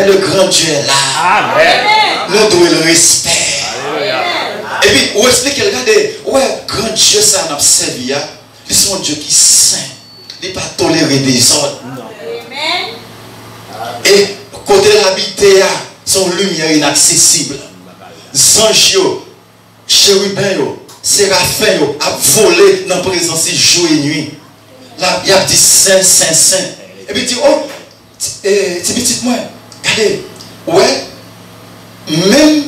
Le grand Dieu est là. Amen. Nous devons le respect. Et puis, on explique, regardez, ouais, grand Dieu, ça n'a pas servi. C'est son Dieu qui est saint. Il n'est pas toléré des ordres. Et côté de l'habité, son lumière inaccessible. Zange, chérubin, séraphin, a volé dans la présence jour et nuit. Là, il y a dit saint, saint, saint. Et puis il dit, oh, c'est petit moi. Regardez, ouais, même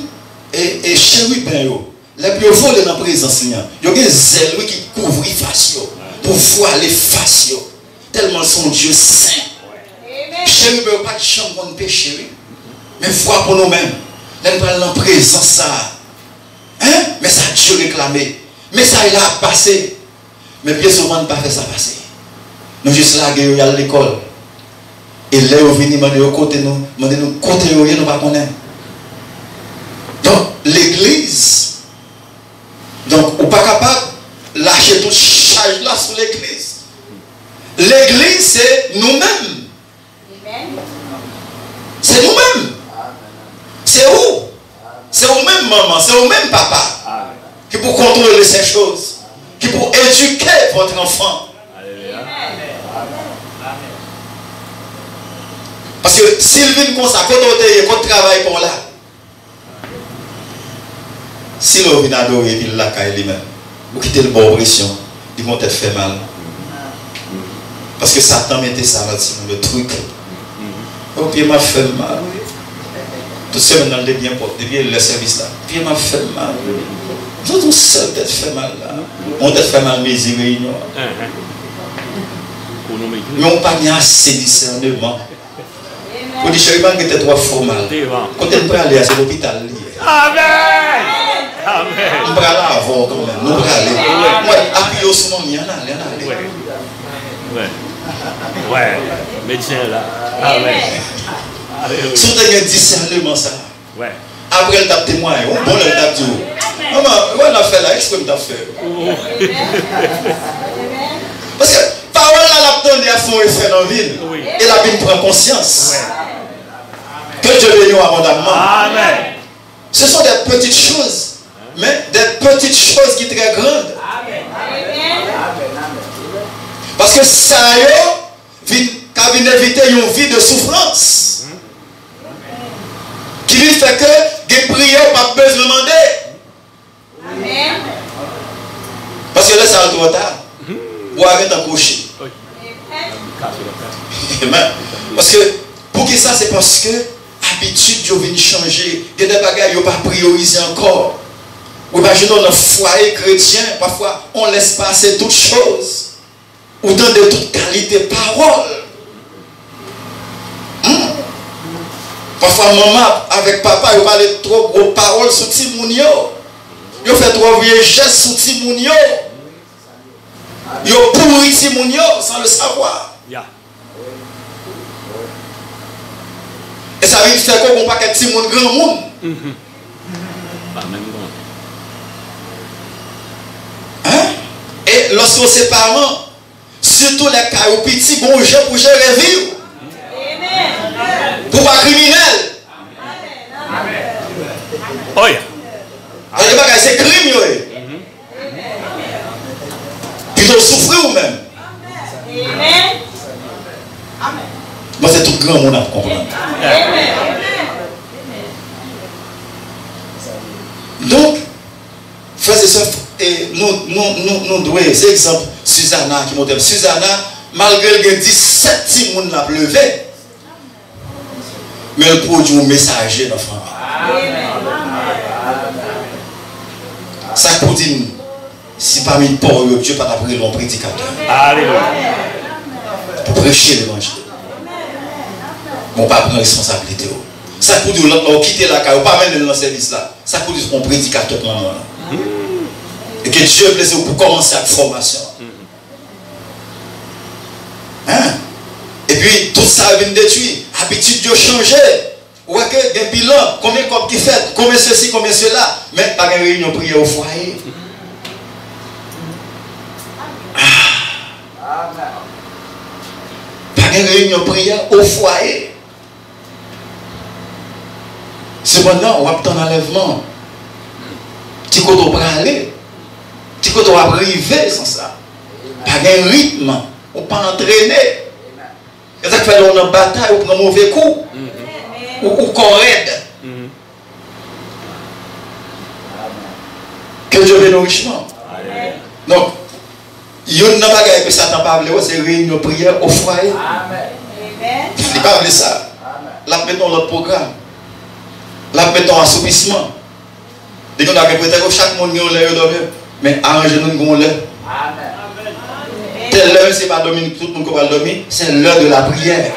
et chérubin, les plus volés dans la présence, il y a des ailes qui couvrent les faces pour voir les faces. Tellement son Dieu saint. Chérubin, pas de chambre de péché, mais voir pour nous-mêmes. Là, nous parlons en présence, ça. Hein? Mais ça a Dieu réclamé. Mais ça, il a passé. Mais bien souvent, on ne pas fait ça passer. Nous juste là, nous allons à l'école. Et là, on vient demander au côté nous, côté nous, nous ne pas connaître. Donc, l'église, donc, on n'est pas capable de lâcher toute charge là sur l'église. L'église, c'est nous-mêmes. C'est nous-mêmes. C'est où? C'est vous-même, maman, c'est vous-même, papa, qui pour contrôler ces choses, qui pour éduquer votre enfant. Parce que s'il vient comme ça, quand on travaille pour là, s'il vient adorer, il l'a caille lui-même. Vous quittez le bon pression, ils vont être fait mal. Parce que Satan mettait ça là-dessus, le truc. Oh, puis il m'a fait mal. Tout seul dans le bien porte, depuis le service là. Puis il m'a fait mal. Vous êtes seul d'être fait mal là. On t'a fait mal mes réunions. Mais on n'a pas mis assez de discernement. Pour dire que je était trop fort mal. Quand on peut aller à l'hôpital. Amen. Amen. On va aller avant quand même. On va aller. Moi, appuyez sur mon mien. Ouais. Médecin là. Amen. Si vous avez un discernement, ça. Ouais. Après, le tape témoin, on bon le tape du haut. Maman, on a fait là, qu'est-ce qu'on a fait? Parce que parole là, la donne à fond effet dans la ville. Et la ville prend conscience. Que Dieu bénisse abondamment. Amen. Ce sont des petites choses, mais des petites choses qui sont très grandes. Parce que ça vient éviter une vie de souffrance. Qui lui fait que des prières pas besoin de demander. Amen. Parce que là, ça va trop tard. Vous avez un coucher. Parce que pour que ça, c'est parce que l'habitude vient changer. Il y a des bagages qui n'ont pas priorisé encore. Ou imaginez dans le foyer chrétien, parfois on laisse passer toutes choses. Ou dans de toutes qualités de parole. Parfois, maman avec papa, ils parlent trop gros paroles sur Timounio. Ils fait trop vieux gestes sur Timounio. Ils pourri Timounio sans le savoir. Et ça veut faire qu'on ne pas qu'un Timoun grand monde. Hein? Et lorsqu'on c'est parents, surtout les cas où petits bon jeu pour gérer vie. Pour pas criminel. Oh yeah. C'est crime. Plutôt souffrir ou même. Moi c'est tout grand monde à comprendre. Donc, frères et sœurs, nous devons, c'est exemple, Susanna qui monte. Susanna, malgré le 17 petits monde l'a levé, mais elle produit un messager dans la famille. Ça pour dire, si parmi les pauvres, Dieu n'a pas pris l'homme prédicateur. Pour prêcher l'évangile. Mon pas prendre responsabilité. Ça pour dire, on quitte la caille, on pas même dans le service là. Ça pour dire qu'on prédicateur pour moi. Et que Dieu plaise pour commencer la formation. Hein? Et puis tout ça vient détruire. Habitude de changer. Ou est-ce que des bilans, combien de qui fait, combien ceci, combien cela, mais pas de réunion prière au foyer. Pas de réunion prière au foyer. Cependant, on va prendre un enlèvement. Tu peux aller. Tu peux arriver sans ça. Pas un rythme. On peut pas entraîner. C'est ça qui fait dans une bataille, on prend un mauvais coup. Ou correct. Que Dieu bénisse. Donc, il y a une bagaille que Satan parle, c'est réunion prière au foyer. Il parle de ça. Là, mettons l'autre programme. Là, mettons assoupissement. Dès qu'on a peut-être chaque monde qui a l'air dormir, mais arrangez-nous qu'on l'air. Telle heure, c'est pas Dominique, tout le monde qui va dormir, c'est l'heure de la prière.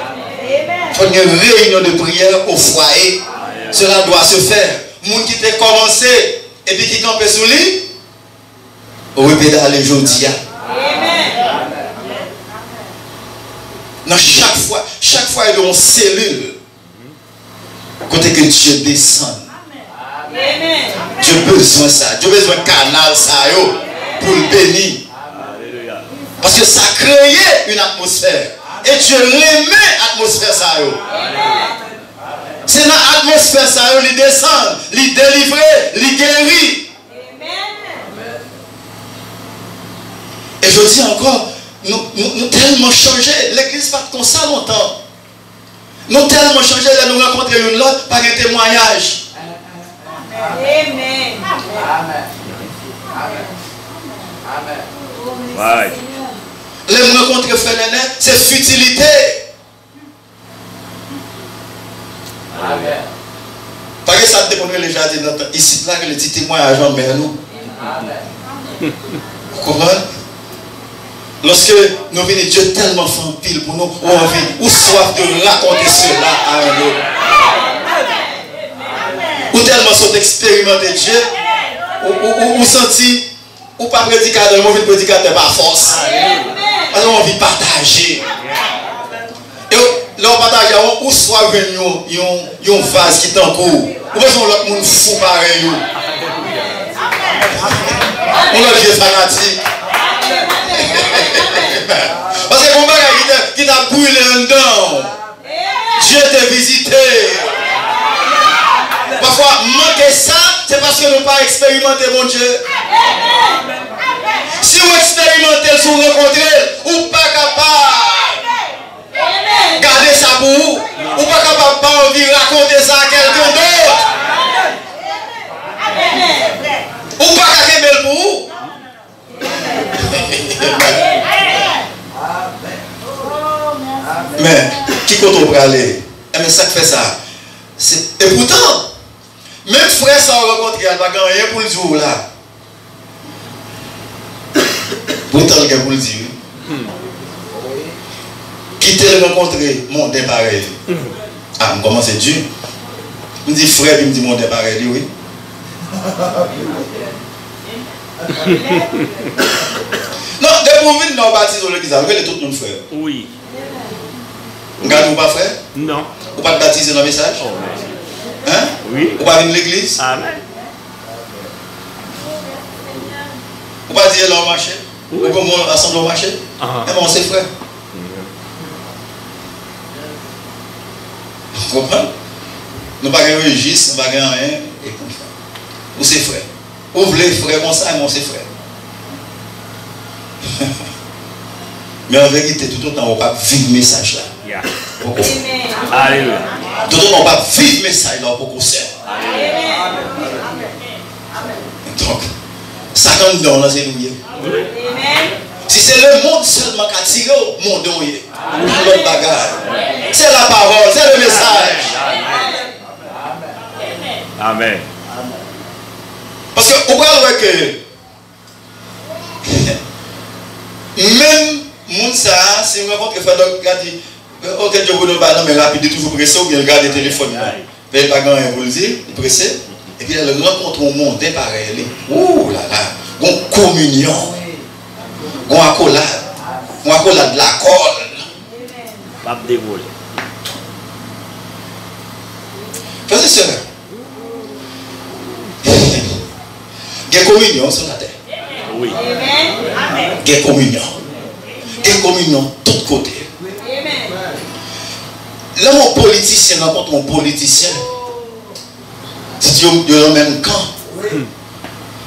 Il faut une réunion de prière au foyer. Cela doit se faire. Les gens qui ont commencé et puis qui campent sous lit, on peut aller aujourd'hui. Non, chaque fois, il y a une cellule. Côté que Dieu descend. Dieu a besoin de ça. Dieu a besoin de canal ça pour le bénir. Parce que ça crée une atmosphère. Et Dieu remet l'atmosphère ça. C'est dans l'atmosphère ça, il descend, il délivre, il guérit. Et je dis encore, nous tellement changé. L'église pas comme ça longtemps. Nous tellement changé, là nous rencontrons une autre par un témoignage. Amen. Amen. Les rencontres féminines, c'est futilité. Amen. Parce que ça te déconne les jardins ici là que les petits témoignages en mer nous. Amen. Vous comprenez? Lorsque nous venons, Dieu tellement fait un pile pour nous, ou envie, ou soif de raconter cela à un autre. Ou tellement sont expérimentés Dieu, ou senti, ou pas prédicateur, ou prédicateur par force. Parce qu'on a envie de partager. Et là, on partage, ou soit il y a un vase qui est en cours, ou bien l'autre monde fou pareil. On a vieux fanatique. Parce que mon bagage qui t'a brûlé en dedans, Dieu t'a visité. Parfois, manquer ça, c'est parce que nous n'avons pas expérimenté mon Dieu. Si vous expérimentez, si vous rencontrez, vous n'êtes pas capable de garder ça pour vous. Vous n'êtes pas capable de raconter ça à quelqu'un d'autre. Vous n'êtes pas capable de pour vous. Mais, qui compte au aller? Mais ça fait ça. Et pourtant, même frère ça rencontré, il n'y a pas rien pour le jour là. Pourtant, il y a pour le dire. Quitter le rencontrer, mon pareil. Ah, comment c'est dur? Je me dis frère, il me dit mon pareil, oui. Non, dès pour venir dans le baptême de l'église, vous avez tout le monde frère. Oui. Vous ne pas frère? Non. Vous pas baptiser dans le message? Hein? Oui. Vous pas venir à l'église? Amen. Vous pas dire là au marché? Vous comment ensemble au marché? Eh bien, c'est frère. Vous comprenez? Nous pas un registre, nous pas rien, et comme ça. Ou c'est frère. Ou vous voulez frère comme ça, et c'est frère. Mais en vérité, tout autant, on ne va pas vivre le message là. Yeah. Alléluia. Tout autant, on ne va pas vivre le message là pour qu'on sert. Donc, ça comme dans là, c'est nous. Si c'est le monde seulement qui a tiré au monde, l'autre bagarre. C'est la parole, c'est le message. Amen. Parce que, vous voyez que même monde ça, si on rencontre que fait donc dit OK je vous donne pas mais rapide toujours pressé ou bien regarder le téléphone. Mais pas grand vous le dire, pressé et puis le rencontre au monde pareil. Ouh là là, une communion. Une accolade de la colle. Pas dévoiler. Frères et sœurs. Il y a communion sur la terre. Oui. Il y a communion. Il y a communion de tous côtés. Là, mon politicien rencontre mon politicien. Si vous êtes dans le même camp,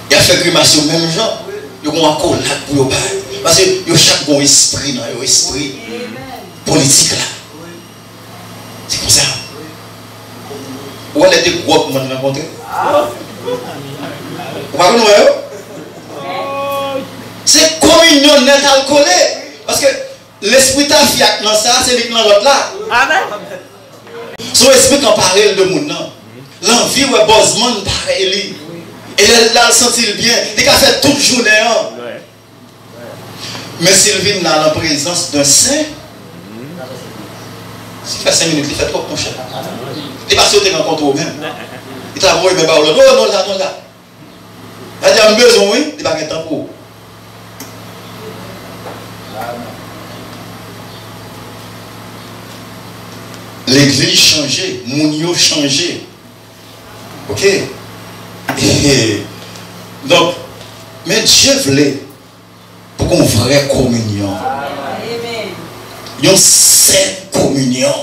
il a fait grimace au même genre, il y a un accolade pour vous. Parce que chaque bon esprit dans l'esprit politique là. C'est comme ça. Où est-ce que vous avez rencontré? Vous voyez? C'est communion net alcoolée. Parce que l'esprit t'a fiac dans ça, c'est dans l'autre là. Amen. Son esprit quand parle de mon nom. L'envie ou bosman pareil. Et là, il sentit bien. Il a fait toute journée. Mais s'il vient dans la présence d'un saint, s'il fait 5 minutes, il fait trop mon cher. Il va sauter en contre même. Il t'a envoyé, mais pas l'autre. Oh non, là, non, là. Il a dit, un besoin, oui, il va pas temps pour. L'église changée, Mounio changé. Ok? Donc, mais Dieu voulait pour qu'on vraie communion. Une saine communion.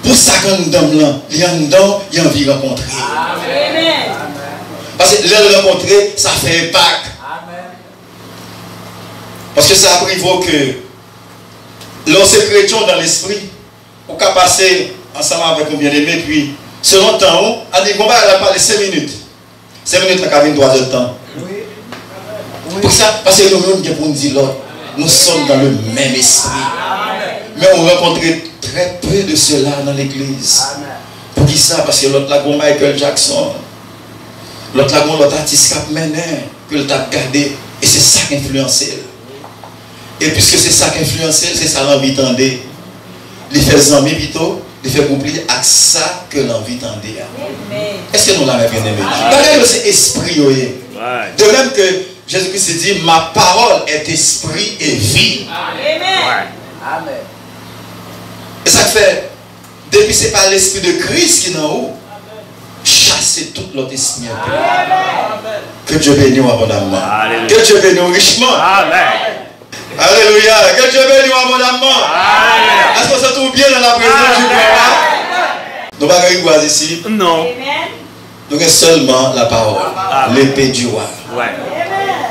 Pour ça qu'on donne là, il y a envie de rencontrer. Parce que le rencontrer, ça fait impact. Parce que ça prévaut que lorsque chrétien dans l'esprit, on peut passer ensemble avec un bien-aimé, puis selon le temps, on dit qu'on va parler 5 minutes. 5 minutes, on a 3 heures de temps. Pour ça, parce que nous-mêmes, pour nous dire l'autre, nous sommes dans le même esprit. Mais on rencontre très peu de cela dans l'église. Pour qui ça? Parce que l'autre là, Michael Jackson, l'autre là, l'autre artiste qui a mené, que le t'a gardé, et c'est ça qui influence. Et puisque c'est ça qui influence, c'est ça l'envie d'entendre. Il fait zami plutôt, il fait oublier à ça que l'envie d'entendre. Est-ce que nous l'avons bien aimé? Regardez c'est esprit. De même que Jésus-Christ dit, ma parole est esprit et vie. Amen. Et ça fait, depuis c'est pas l'esprit de Christ qui est en haut, chasser tout l'autre esprit. Que Dieu bénisse abondamment. Que Dieu bénisse richement. Amen. Alléluia. Que Dieu bénisse abondamment. Est-ce qu'on se trouve bien dans la présence du Père? Nous ne pouvons pas ici. Non. Nous avons seulement la parole. L'épée du roi.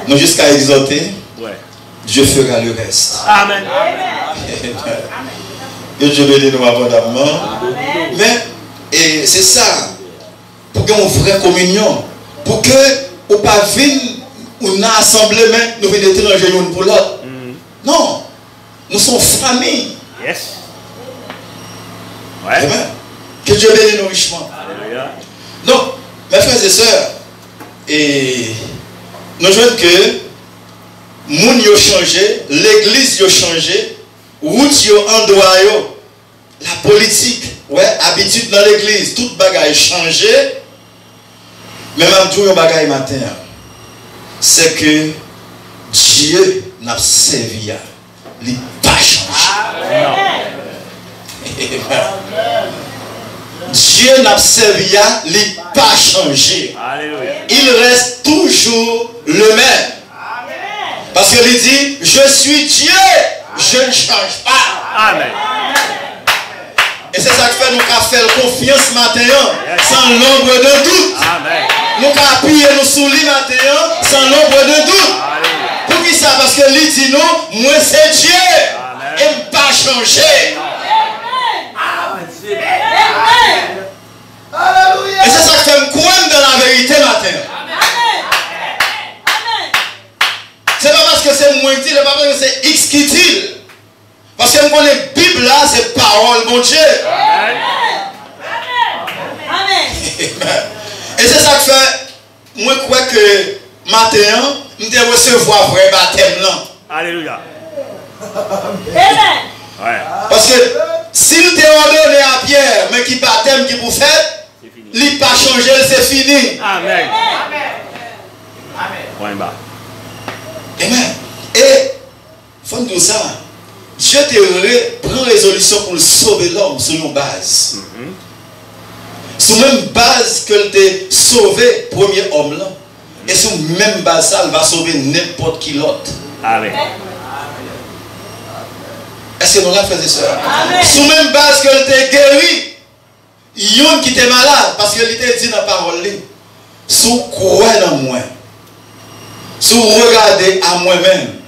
Nous jusqu'à exhorter. Dieu fera le reste. Amen. Que Dieu bénisse nous abondamment. Mais c'est ça. Pour qu'on ait une vraie communion. Pour que nous ne pas venir un assemblement, nous venons étranger l'un pour l'autre. Non. Nous sommes famille. Yes. Ouais. Amen. Que Dieu bénisse nous richement. Alléluia. Donc, mes frères et sœurs, et nous voyons que moun yo changé, l'église yo changé, route yo endroit yo, la politique, ouais, habitude dans l'église, toute bagaille changé. Mais même tout le bagaille matin, c'est que Dieu n'a servi à, il n'a pas changé. Dieu n'a servi à, il n'a pas changé. Il reste toujours le même. Parce qu'il dit, je suis Dieu, je ne change pas. Amen. Et c'est ça qui fait nous faire confiance maintenant, sans l'ombre de doute. Amen. Nous appuyer nous sous lui maintenant, sans l'ombre de doute. Pour qui ça? Parce que lui dit nous, moi c'est Dieu. Amen. Et ne pas changer. Amen. Et c'est ça qui fait me croire dans la vérité matin. Ce n'est pas parce que c'est moi qui dis, ce n'est pas parce que c'est X qui dit. Parce que moi, la Bible là, c'est parole, mon Dieu. Amen. Amen. Et c'est ça que fait, moi, je crois que matin, nous devons recevoir vrai baptême là. Alléluia. Amen. Ouais. Parce que si nous t'es ordonné à Pierre, mais qui baptême qui vous fait, il n'a pas changé, c'est fini. Amen. Amen. Amen. Et, faut dire ça, Dieu te prend résolution pour sauver l'homme sur une base. Sur la même base que t'a sauvé le premier homme là. Et sur la même base, ça, il va sauver n'importe qui l'autre. Amen. Est-ce que nous l'avons fait ça? Sur la même base que t'a guéri yon qui était malade, parce que il était dit dans la parole, si vous croyez dans moi, si vous regardez à moi-même,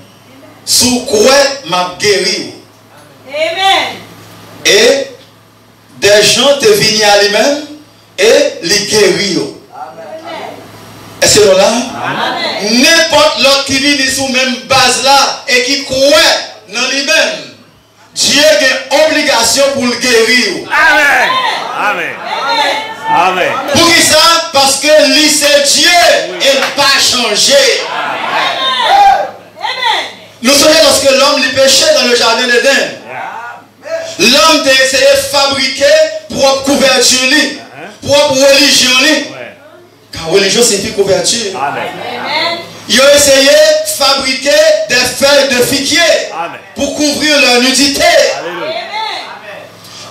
si vous croyez, m'a guéri. Amen. Et des gens te viennent à lui-même et les guérir. Est-ce que là? N'importe l'autre qui vient sur même base là et qui croit dans lui-même, Dieu a une obligation pour le guérir. Amen. Amen. Amen. Pour qui ça? Parce que lui c'est Dieu et pas changé. Nous sommes lorsque l'homme lui péchait dans le jardin d'Éden. L'homme a essayé de fabriquer propre couverture, propre religion. Car religion c'est une couverture. Amen. Ils ont essayé de fabriquer des feuilles de figuier pour couvrir leur nudité. Alléluia.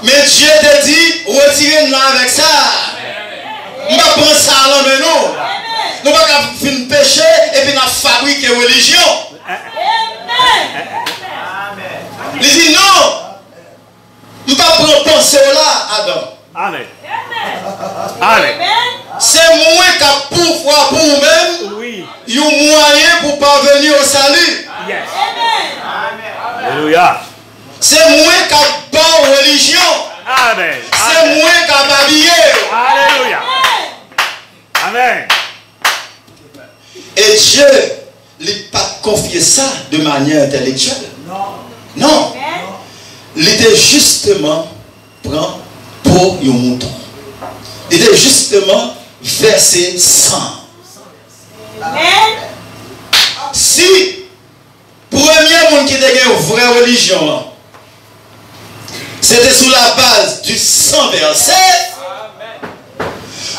Mais Dieu t'a dit, retirez-nous avec ça. On va prendre ça à l'homme de nous. Nous ne pouvons pas finir péché et puis nous fabriquer religion. Il dit non. On ne va pas prendre penser là, Adam. Amen. Amen. C'est moi qui a pouvoir pour vous-même. Oui. Il y a un moyen pour parvenir au salut. Yes. Alléluia. C'est moi qui a bonne religion. Amen. C'est moi qui a habillé. Alléluia. Amen. Et Dieu n'a pas confié ça de manière intellectuelle. Non. Il était justement prend pour un mouton. Il était justement versé sang. Si premier monde qui était une vraie religion, c'était sous la base du sang versé,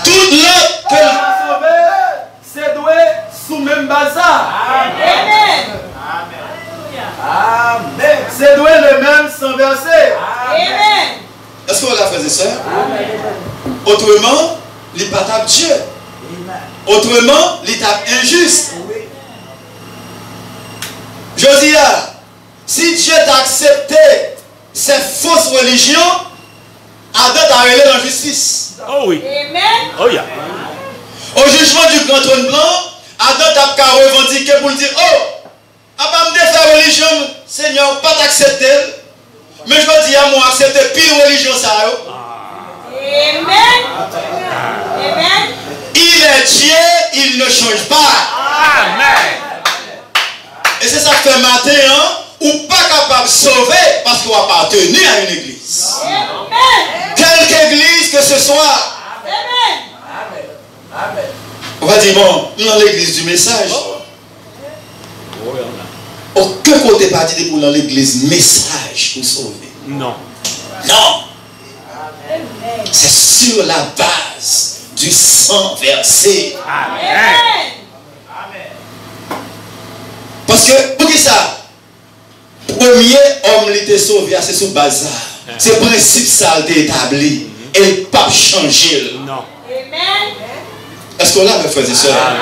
tout l'autre que c'est doué sous même bazar. Amen. Amen. C'est doué le même sang versé. Amen. est-ce qu'on l'a fait ça? Autrement, il pas tape Dieu. Autrement, il tape injuste. Je dis, si Dieu t'a accepté ces fausses religions, Adam t'a relé dans la justice. Oh oui. Amen. Oh yeah. Au jugement du grand trône blanc, Adam t'a revendiqué pour dire, oh, à pas me faire religion, Seigneur, pas t'accepter. Mais je veux dire à moi, accepter pile religion ça. Amen. Amen. Il est Dieu, il ne change pas. Amen. Et c'est ça que fait matin, hein, ou pas capable de sauver parce qu'on appartenu à une église. Amen. Quelque église que ce soit. Amen. On va dire, bon, nous dans l'église du message. Aucun côté pas dit pour dans l'église message pour sauver. Non. Non. C'est sur la base du sang versé. Amen. Parce que, pour qui ça? Premier homme qui était sauvé, c'est sous base. C'est le principe ça a été établi. Et le pape changé. Non. Amen. Est-ce qu'on l'a, mes frères et sœurs?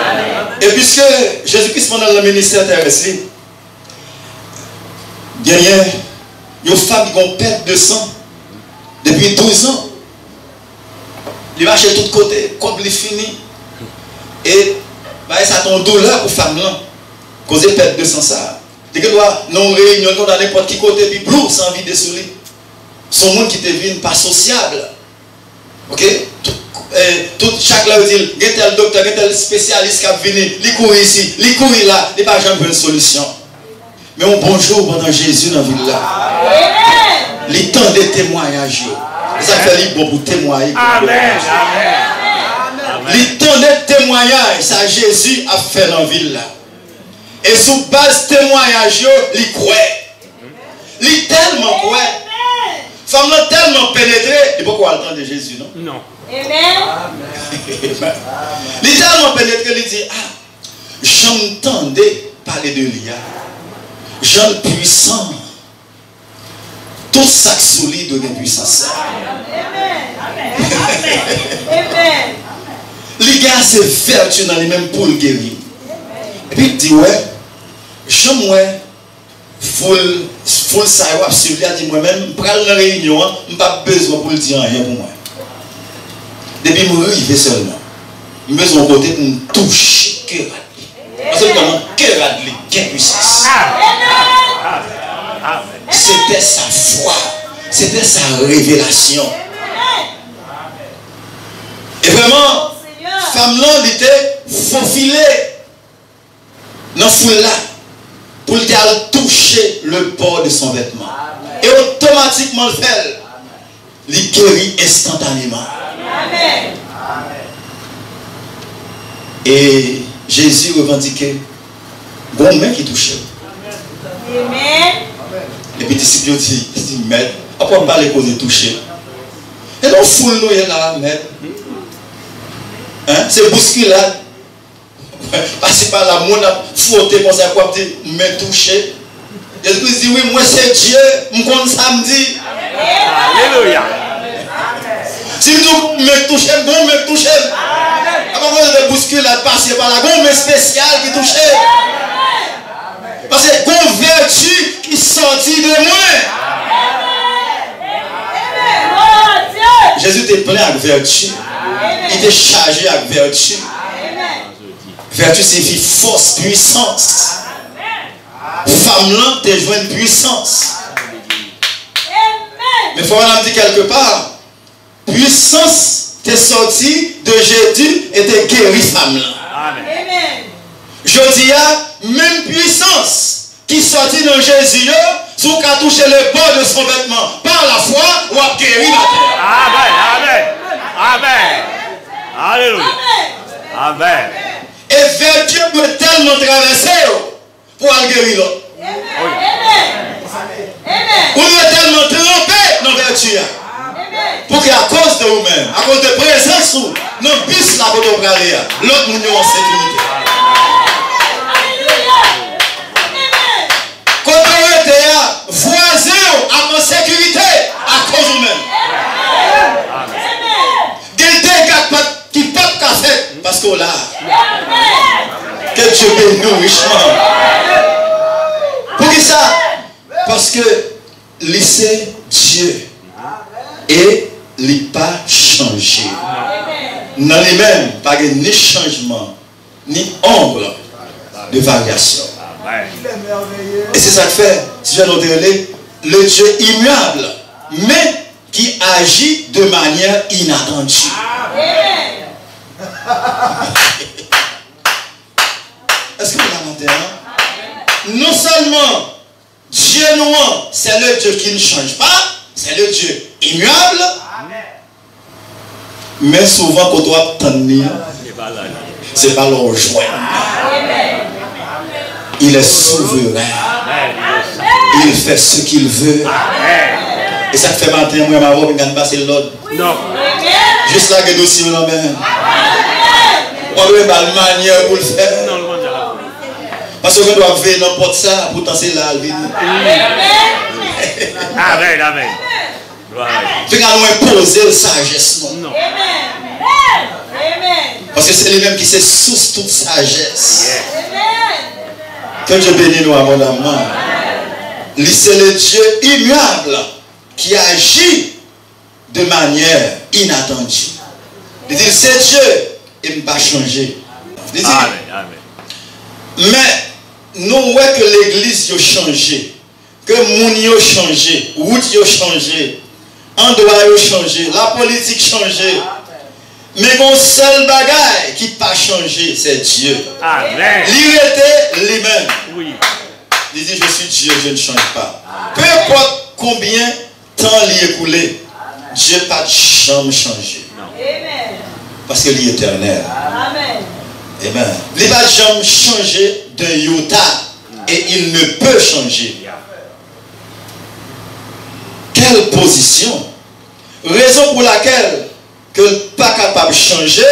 Et puisque Jésus-Christ pendant le ministère terrestre, il y a une femme qui a une perte de sang depuis 12 ans. Il marche de tous côtés, comme il finit. Et ça a une douleur pour la femme là. Cause de perte de sang ça. Dès que doit non réunion dans n'importe qui côté, puis blou, sans envie de soulever. Son monde qui te vient pas sociable. Ok? Chaque là, il dit, il y a tel docteur, il y a tel spécialiste qui a venu, il court ici, il court là, il n'y a pas jamais une solution. Mais un bonjour pendant Jésus dans la ville là. Amen. Les temps de témoignage. Ça fait bon pour témoigner. Amen. Les temps de témoignage, ça Jésus a fait dans la ville là. Et sous base témoignage, il croit. Il tellement croit. Femme là tellement pénétré. Il faut qu'on attende de Jésus, non? Non. Amen. Il est tellement pénétré, il dit, ah, j'entendais parler de l'IA. Jean puissant. Tout ça sous lui donne puissance. Amen. Amen. Les gars, c'est vertu dans les mêmes pour le guérir. Et puis il dit, ouais, je moi, full ça, il dit moi-même, prends la réunion, je n'ai pas besoin pour le dire rien pour moi. Depuis que je arrive seulement, je me son côté pour me toucher le cœur. Parce que mon cœur a de puissance. C'était sa foi. C'était sa révélation. Et vraiment, femme là, elle était faufilée dans la foule là pour lui toucher le bord de son vêtement. Et automatiquement, le fait, il guérit instantanément. Amen. Et Jésus revendiquait bon main qui touchait. Amen. Et puis les disciples disent, maître, après on parle cause de toucher. Et donc foule nous est là, maître. Hein? C'est bousculade. Passer par la monde a frotté comme ça, quoi, me toucher. Et puis dit oui, moi c'est Dieu, je compte samedi. Alléluia. Si nous me touchez, bon me toucher. Après on de bousculade passer par la gomme spéciale qui touchait. Parce que une vertu qui sortit de moi. Jésus était plein avec vertu. Il était chargé avec vertu. Vertu signifie force, puissance. Femme là, tu joué une puissance. Mais il faut me dire quelque part, puissance t'es sorti de Jésus et t'es guéri femme là. Amen. Je dis à même puissance qui sortit de Jésus, si vous avez touché le bord de son vêtement par la foi, vous avez guéri la terre. Amen. Amen. Amen. Alléluia. Amen. Et vertu peut tellement traverser pour aller guérir l'autre. Vous êtes tellement trempé dans la vertu. Pour qu'à cause de vous-même, à cause de la présence, nous puissions la côté de l'autre nous en sécurité. Quand vous êtes voisin en sécurité à cause de vous-même. Des dégâts qui ne peuvent pas faire parce qu'on l'a. Que Dieu bénisse richement. Pour qui ça? Parce que laissez Dieu et il n'a pas changé. Dans les mêmes, pas de ni changement, ni ombre de variation. Et c'est ça que fait, si j'ai noté, le Dieu immuable, mais qui agit de manière inattendue. Est-ce que vous l'avez entendu? Non seulement Dieu nous, c'est le Dieu qui ne change pas, c'est le Dieu immuable, mais souvent quand on doit tenir, c'est pas leur joie. Il est souverain. Il fait ce qu'il veut. Et ça fait matin, moi, ma voix, je ne passer l'autre. Non. Juste là, que dossier, on veut pas de manière pour le faire. Parce qu'on doit faire n'importe ça pour tasser là. Amen. Amen. Tu vas nous imposer la sagesse. Non. Parce que c'est lui-même qui se source toute sagesse. Que Dieu bénisse nous abondamment. C'est le Dieu immuable qui agit de manière inattendue. Il dit c'est Dieu et il ne va pas changer. Mais nous voyons que l'église a changé, que moun a changé, route a changé, endroit a changé, la politique a changé. Mais mon seul bagage qui n'a pas changé, c'est Dieu. Amen. Il était lui-même. Oui. Il dit, je suis Dieu, je ne change pas. Peu importe combien de temps il est écoulé, Dieu n'a pas de jamais changé. Parce qu'il est éternel. Amen. Amen. Il n'a pas de jamais changé d'un iota. Et il ne peut changer. Quelle position? Raison pour laquelle que n'est pas capable de changer,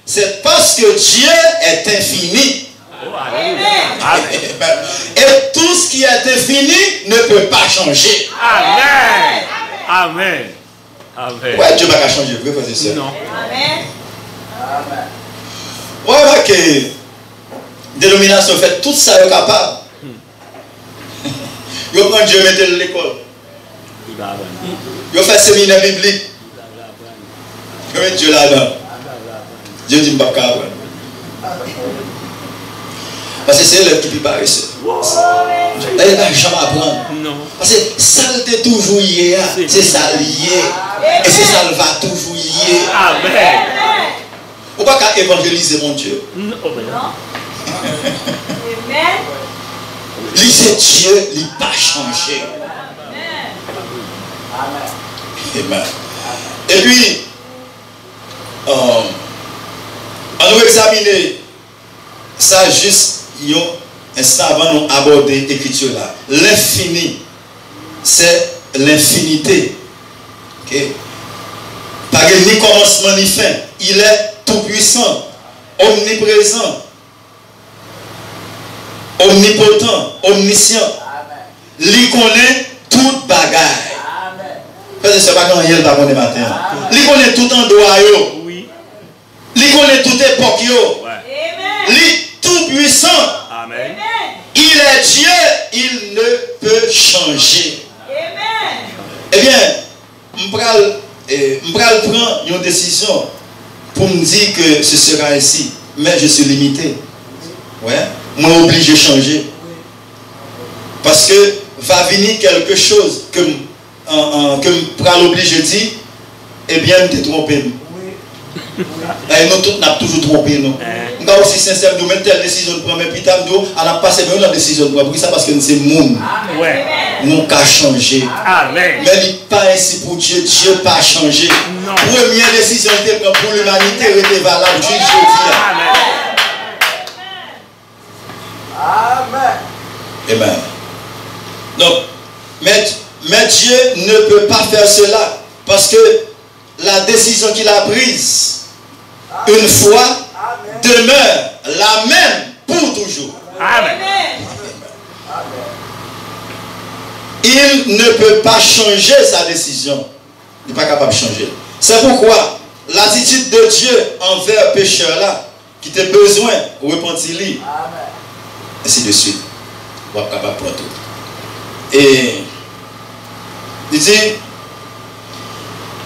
c'est parce que Dieu est infini. Et tout ce qui est infini ne peut pas changer. Amen. Amen. Amen. Ouais, Dieu ne va pas changer. Vous pouvez faire ça. Non. Amen. Ouais, que dénomination fait tout ça est capable. Vous prenez Dieu, mettez l'école. Vous faites séminaire biblique. mettre Dieu là-dedans. Dieu dit, je ne vais pas apprendre. Parce que c'est l'œuvre qui peut paresseux. Il n'a jamais apprendre. Parce que ça l'était toujours hier, c'est ça lié. Et c'est ça le va toujours lié. Amen. Ou pas qu'à évangéliser mon Dieu. Non. Amen. Lui c'est Dieu, il n'a pas changé. Amen. Et puis, on va examiner ça juste un instant avant nous aborder l'écriture là. L'infini, c'est l'infinité. Okay? Pas ni commencement ni fin. Il est tout puissant, omniprésent, omnipotent, omniscient. Il connaît toute bagaille. Parce que ce n'est pas quand il va connaître matin. Il connaît tout endroit. Oui. Il connaît toute époque. Ouais. Il est tout puissant. Amen. Il est Dieu. Il ne peut changer. Amen. Eh bien, je vais prendre une décision pour me dire que ce sera ainsi. Mais je suis limité. Ouais. Moi, obligé de changer. Parce que va venir quelque chose que je vais l'obliger de dire, eh bien, je t'ai trompé. Nous tous n'avons toujours trompé. Nous sommes aussi sincères, nous mettons telle décision de prendre, mais puis nous avons passé la décision de prendre. Pour ça, parce que c'est monde. Ouais. Nous avons changé. Amen. Mais il n'est pas ainsi pour Dieu. Dieu n'a pas changé. Non. Première décision pour l'humanité était valable. Dieu Amen. Amen. Donc, mais Dieu ne peut pas faire cela. Parce que la décision qu'il a prise une fois demeure la même pour toujours. Amen. Il ne peut pas changer sa décision. Il n'est pas capable de changer. C'est pourquoi l'attitude de Dieu envers le pécheur là, qui a besoin de repentir, ainsi de suite, on va capable de prendre tout. Et il dit,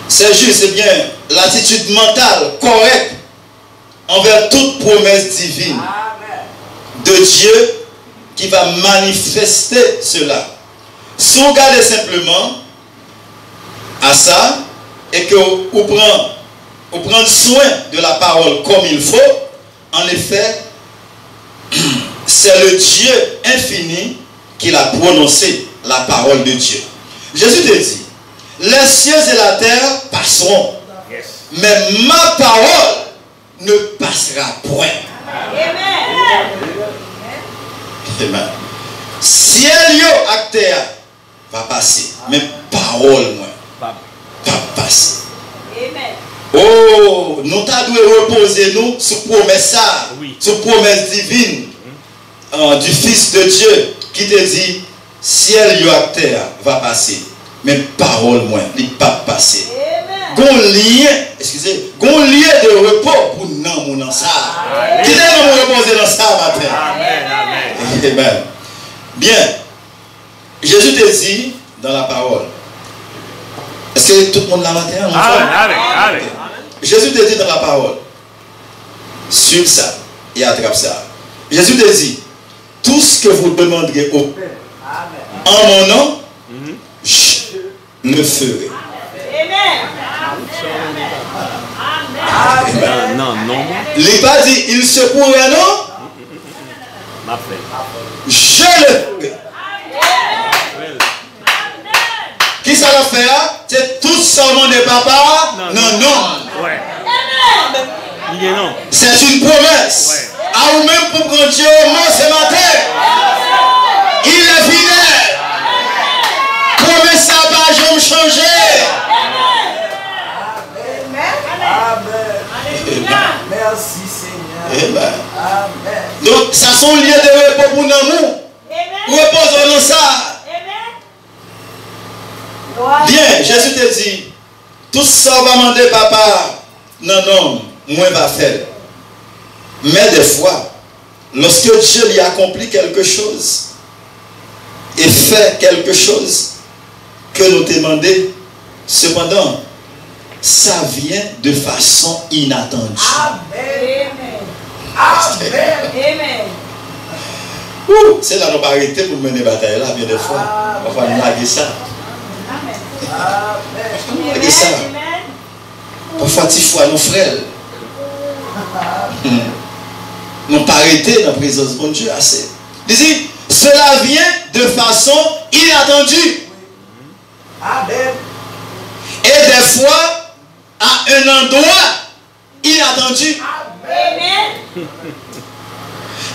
c'est juste, c'est bien l'attitude mentale correcte envers toute promesse divine de Dieu qui va manifester cela. Si on regarde simplement à ça et que vous prenez soin de la parole comme il faut, en effet, c'est le Dieu infini qui a prononcé la parole de Dieu. Jésus te dit, les cieux et la terre passeront, Yes. mais ma parole ne passera point. Amen. Amen. Ciel yo ak terre va passer, mais parole moi Papa. pas passer. Amen. Oh, nous devons reposer nous sur promesse ça, Oui. sur promesse divine du Fils de Dieu qui te dit ciel yo ak terre va passer, mais parole moi il pas passer. Amen. Gon lien, excusez, gon lien de repos pour nous dans ça. Qui est nous reposer dans ça matin? Amen. Amen. Amen. Bien. Jésus te dit dans la parole. Est-ce que tout le monde l'a matin? Amen. Amen. Amen. Jésus te dit dans la parole. Sur ça et attrape ça. Jésus te dit, tout ce que vous demanderez au Père en mon nom, je le ferai. Amen. Non, non. Il n'a pas dit, il se pourrait, non? Ma frère. Je le ferai. Qui ça va faire? C'est tout seulement des papas? Non, non. Ouais. Il est non. C'est une promesse. Ouais. À vous-même pour prendre Dieu au mot ce matin. Il est fidèle. Promesse ça va jamais changer. Merci Seigneur. Amen. Amen. Donc, ça sont liés de repos pour nous. Reposons dans ça. Bien, Jésus te dit, tout ça va demander papa. Non, non, moi va faire. Mais des fois, lorsque Dieu lui accomplit quelque chose et fait quelque chose que nous demandons, cependant, ça vient de façon inattendue. Amen. Amen. Amen. Amen. C'est là qu'on va arrêter pour mener la bataille là, bien des fois. On va blaguer ça. Amen. Amen. Blaguer ça. Amen. Parfois, tu fois nos frères. Nous pas arrêter dans la présence de mon Dieu assez. Dis, cela vient de façon inattendue. Amen. Et des fois, à un endroit inattendu. Amen.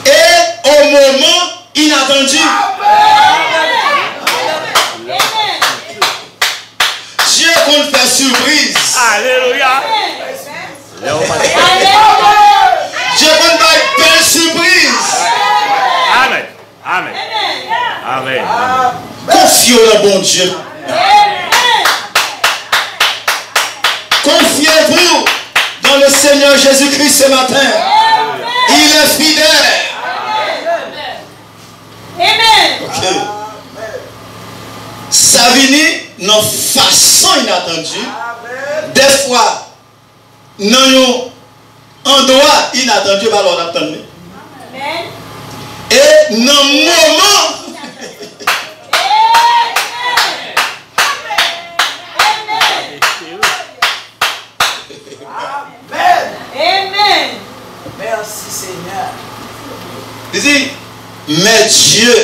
Et au moment inattendu. Dieu compte faire surprise. Alléluia. Dieu compte faire belle surprise. Amen. Amen. Amen. Confiez dans bon Dieu. Confiez-vous dans le Seigneur Jésus-Christ ce matin. Il est fidèle. Amen. Ok. Ça vient dans façon inattendue. Des fois, dans un endroit inattendu, alors on attend. Amen. Et dans un moment. Amen. Merci Seigneur. Dis, mais Dieu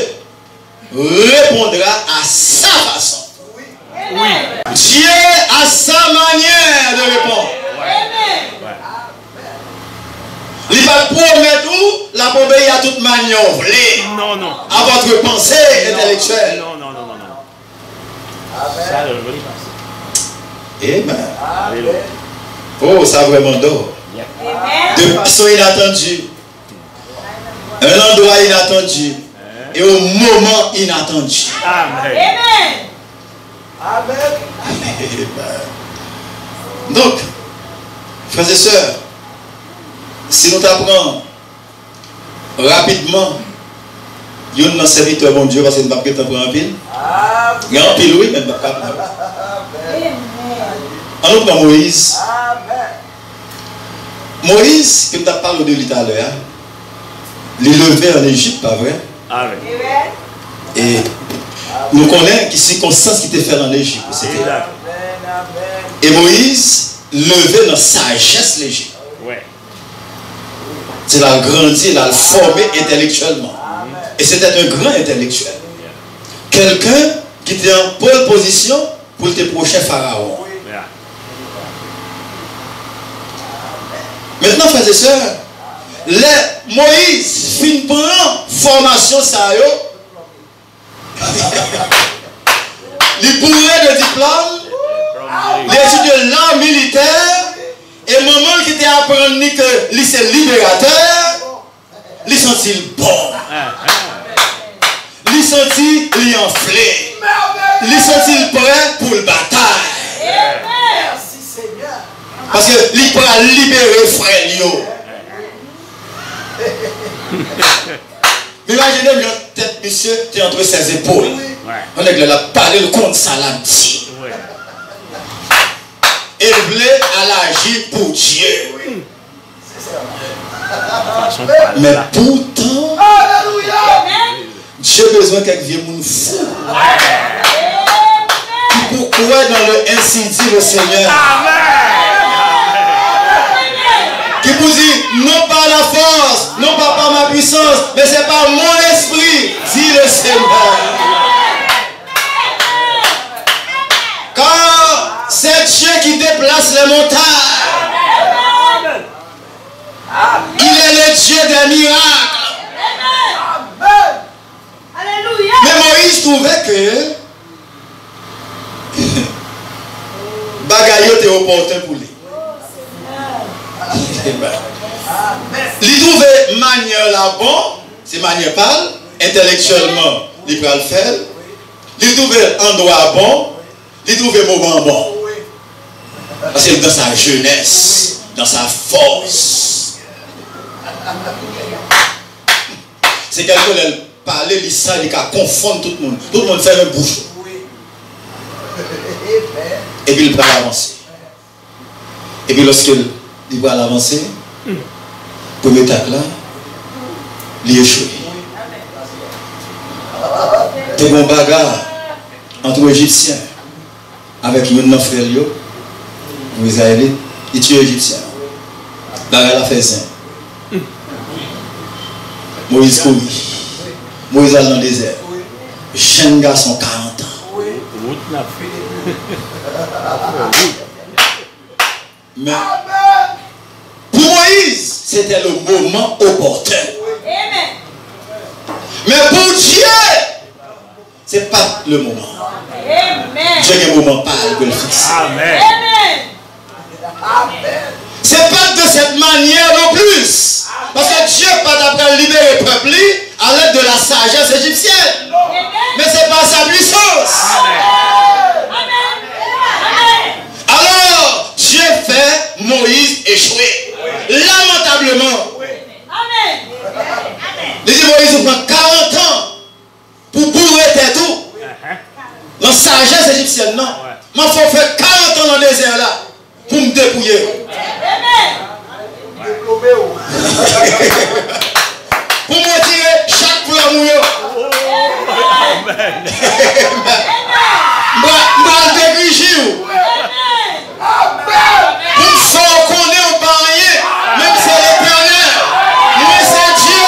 répondra à sa façon. Oui. Dieu a sa manière de répondre. Amen. Il va promettre où la obéir à toute manœuvre. Non, non. À votre pensée intellectuelle. Non, non, non, non, non. Ça, Amen. je veux pas. Amen. Amen. Oh, ça vraiment d'or. Amen. De façon inattendue. Un endroit inattendu. Et au moment inattendu. Amen. Amen. Amen. Donc, frères et sœurs, si nous t'apprenons rapidement, il y a un serviteur bon Dieu parce que nous ne pouvons pas prendre un pile. Il y a un pile, oui, mais nous ne pouvons pas prendre. En nous prenant Moïse. Moïse, que nous avons parlé de lui tout à l'heure, il levé en Égypte, pas vrai? Amen. Et nous connaissons les circonstances qui étaient faites en Égypte. Exact. Et Moïse levé dans sagesse l'Égypte. Ouais. Il a grandi, il a formé intellectuellement. Et c'était un grand intellectuel. Quelqu'un qui était en pole position pour le prochain pharaon. Yeah. Maintenant, frères et sœurs, les Moïse fin prend formation ça yo. Il bourré de diplôme, l'étude de l'art militaire, et maman qui était apprendre que lui c'est libérateur, lui sentit bon, lui sentit lui enflé, lui sentit prêt pour le bataille. Merci Seigneur. Parce que lui prêt à libérer frère yo. Imaginez une tête, monsieur, tu es entre ses épaules. Ouais. On a là parlé le compte ça l'a dit. Ouais. Et il voulait agir pour Dieu. Façon de parler Mais là. pourtant, Alléluia. Dieu a besoin de quelques vieux moun fou. Pourquoi dans le ainsi dit le Seigneur? Qui vous dit, non pas la force, non pas par ma puissance, mais c'est par mon esprit, dit le Seigneur. Car c'est Dieu qui déplace les montagnes. Il est le Dieu des miracles. Amen. Alléluia. Mais Moïse trouvait que bagaille était opportun pour lui. Il trouvait manière là bon, c'est manière pâle, intellectuellement, il peut le faire. Il trouvait endroit bon, il trouvait moment bon. Parce que dans sa jeunesse, dans sa force. C'est quelqu'un qui parle, il sent, il confond tout le monde. Tout le monde fait un bouchon. Et puis il peut avancer. Et puis lorsque il va avancer, première étape là, il échoue. C'est une bagarre entre les Égyptiens avec un frère, les Israélites, ils tuent les Égyptiens. Bagarre la fait ça. Moïse courit. Moïse allait dans le désert. Jeune garçon, 40 ans. Mais pour Moïse, c'était le moment opportun. Mais pour Dieu, ce n'est pas le moment. Dieu a un moment pâle que le fixe. Amen. Ce n'est pas de cette manière non plus. Parce que Dieu pas d'après libérer le peuple à l'aide de la sagesse égyptienne. Mais ce n'est pas sa puissance. Alors, Dieu fait Moïse échouer. Lamentablement. Il dit Moïse prend 40 ans pour bourrer tes tout. Dans la sagesse égyptienne, non. Mais il faut faire 40 ans dans le désert là pour me dépouiller. Pour me retirer chaque fleur mouillée. Amen. Je vais dégriger. Pour me faire connaître par rien, même si c'est l'éternel. Mais c'est Dieu.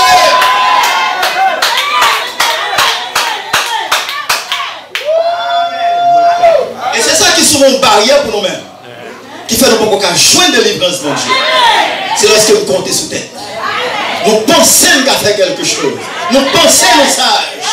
Et c'est ça qui est souvent une barrière pour nous-mêmes. Qui fait nous pas joindre de délivrance dans Dieu. C'est lorsque vous comptez sur tête. Nous pensons qu'à faire quelque chose. Nous pensons nos sages.